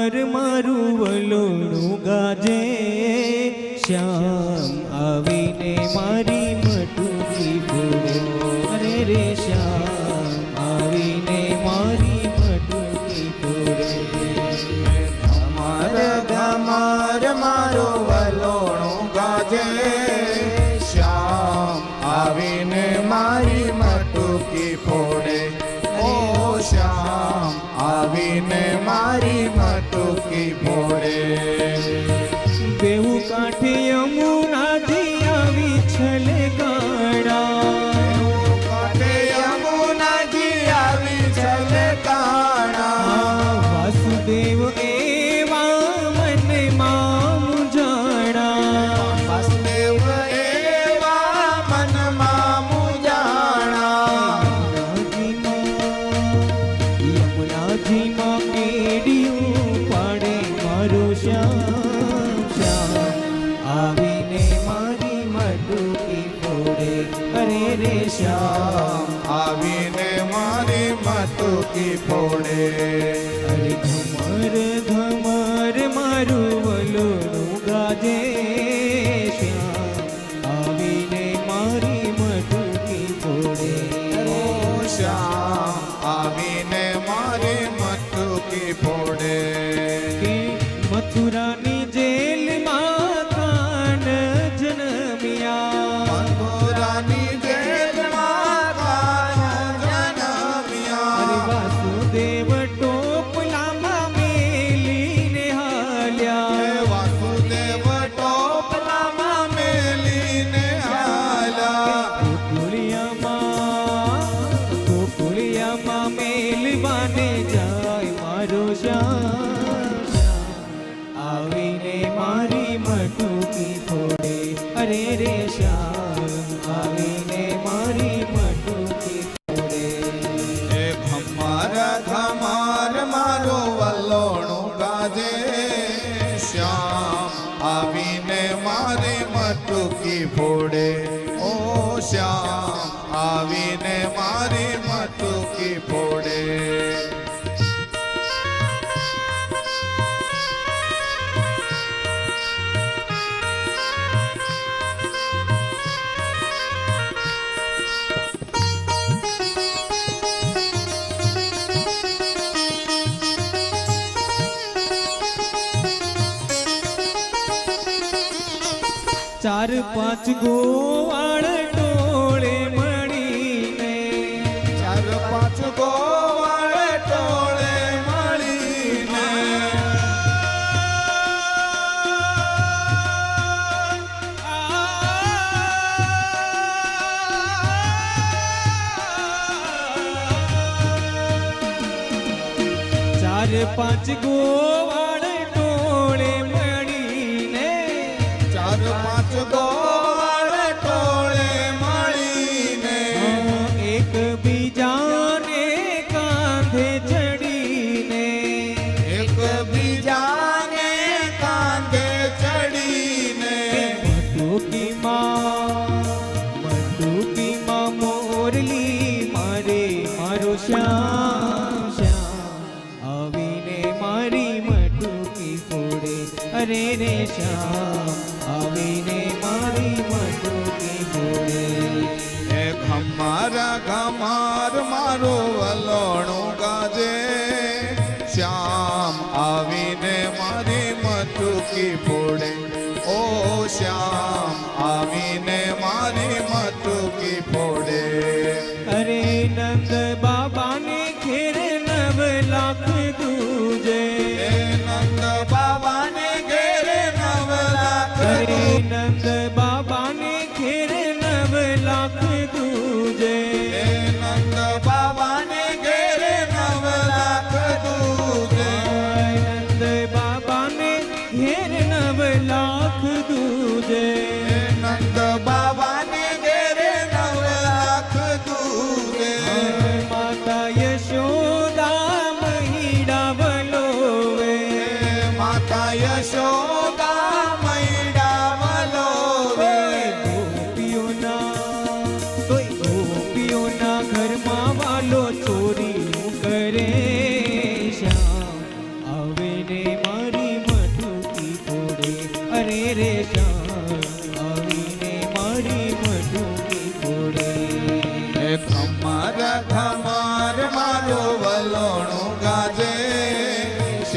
મારું વલોણું ગાજે, શ્યામ આવીને મારી મટુકી ફોડે. અરે રે શ્યામ આવીને મારી મટુકી ફોડે. ધમાર ધમાર મારો વલોણું ગાજે, શ્યામ આવીને મારી મટુકી ફોડે. ઓ શ્યામ આવીને મારી મટુકી ફોડે. બેઉ કાંઠે યમુનાથી આવી છલકાણા, કાંઠે યમુનાજી આવી છલકાણા. વાસુદેવ એવા મનમાં મુંજાણા, વાસુદેવ એવા મનમાં મુંજાણા. યમુનાજીમાં કેડિયું પાડે મારો શ્યામ, શ્યામ આવીને મારી મટુકી ફોડે. અરે રે શ્યામ આવીને મારી મટુકી ફોડે. અરે ઘમર ઘમર મારું વલોણું ગાજે, શ્યામ આવીને મારી મટુકી ફોડે. ઓ શ્યામ આવીને મારી મટુકી ફોડે. કે મથુરાની જેલમાં કાન જન્મ્યા, મથુરાની જેલમાં કાન જન્મ્યા. અરે વાસુદેવ ટોપલામાં મેલીને હાલ્યા, વાસુદેવ ટોપલામાં મેલીને હાલ્યા. ગોકુળિયામાં મેલવાને જાય મારો શ્યામ, આવીને મારી મટુકી ફોડે. અરે રે શ્યામ આવીને મારી મટુકી ફોડે. એ ઘમાર ઘમાર મારો વલોણું ગાજે, શ્યામ આવીને મારી મટુકી ફોડે. ઓ શ્યામ આવીને મારી મટુકી ફોડે. ચાર પાંચ ગોવાળ ટોળે મળીને, ચાર પાંચ ગોવાળ ટોળે મળીને. ચાર પાંચ ગોવાળ ટોળે મળીને, ચાર પાંચ ગોવાળ ટોળે મળીને. એક બીજાને કાંધે ચડીને, એક બીજાને કાંધે ચડીને. મટુકીમાં મોરલી મારે મારો શ્યામ, શ્યામ આવીને મારી મટુકી ફોડે. અરે રે શ્યામ આવીને મારી મટુકી ફોડે. એ ઘમાર ઘમાર મારો વલોણું ગાજે, શ્યામ આવીને મારી મટુકી ફોડે. ઓ શ્યામ આવીને મારી મટુકી ફોડે. અરે નંદ બાબાને ઘેર 9 લાખ દૂજે, એ નંદ બાબાને ઘેરે 9 લાખ. અરે નંદ બાબાને ઘેર 9 લાખ દૂજે, એ નંદ બાબાને ઘેરે 9 લાખ દૂજે. નંદ બાબાને ઘેર 9 લાખ દૂજે. એ નંદ બાબાને ઘેરે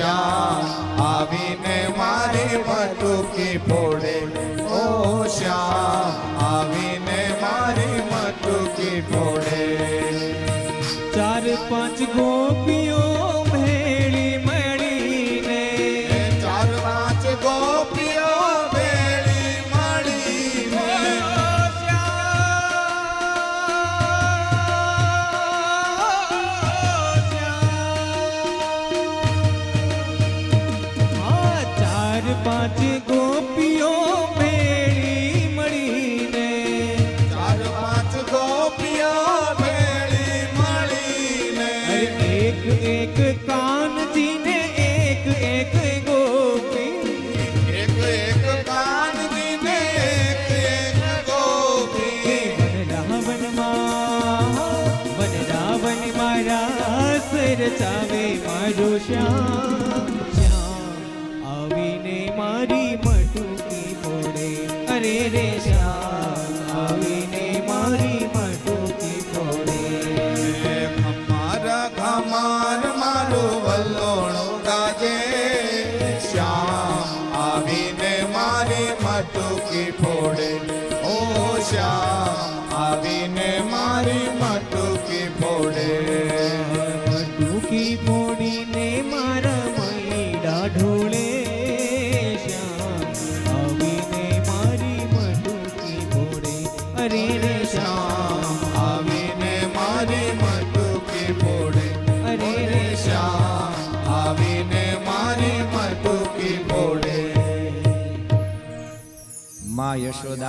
શ્યામ આવીને મારી મટુકી ફોડે ઓ શ્યામ આવીને મારી મટુકી ફોડે ચાર પાંચ ગોપીઓ ભેળી મળીને ચાર પાંચ ગોપીઓ ભેળી મળીને ચાર પાંચ ગોપીઓ ભેળી મળીને ચાર પાંચ ગોપીઓ ભેળી મળીને એક એક કાનજીને એક એક ગોપી એક એક કાનજીને એક એક ગોપી વનરાવનમાં રાસ રચાવે મારો શ્યામ શ્યામ આવીને મારી મટુકી ફોડે અરે રે શ્યામ આવીને મારી મટુકી ફોડે મારા ઘમાર મારું વલ્લોણું ગાજે શ્યામ આવીને મારી મટુકી ફોડે ઓ શ્યામ આવીને મારી મટુકી ફોડે મટુકી ફોડીને મારા મૈડા ઢોળે શ્યામ આવીને મારી મટુકી ફોડે અરે રે શ્યામ આવીને મારી મટુકી ફોડે અરે રે શ્યામ આવીને મારી મટુકી ફોડે માં યશોદા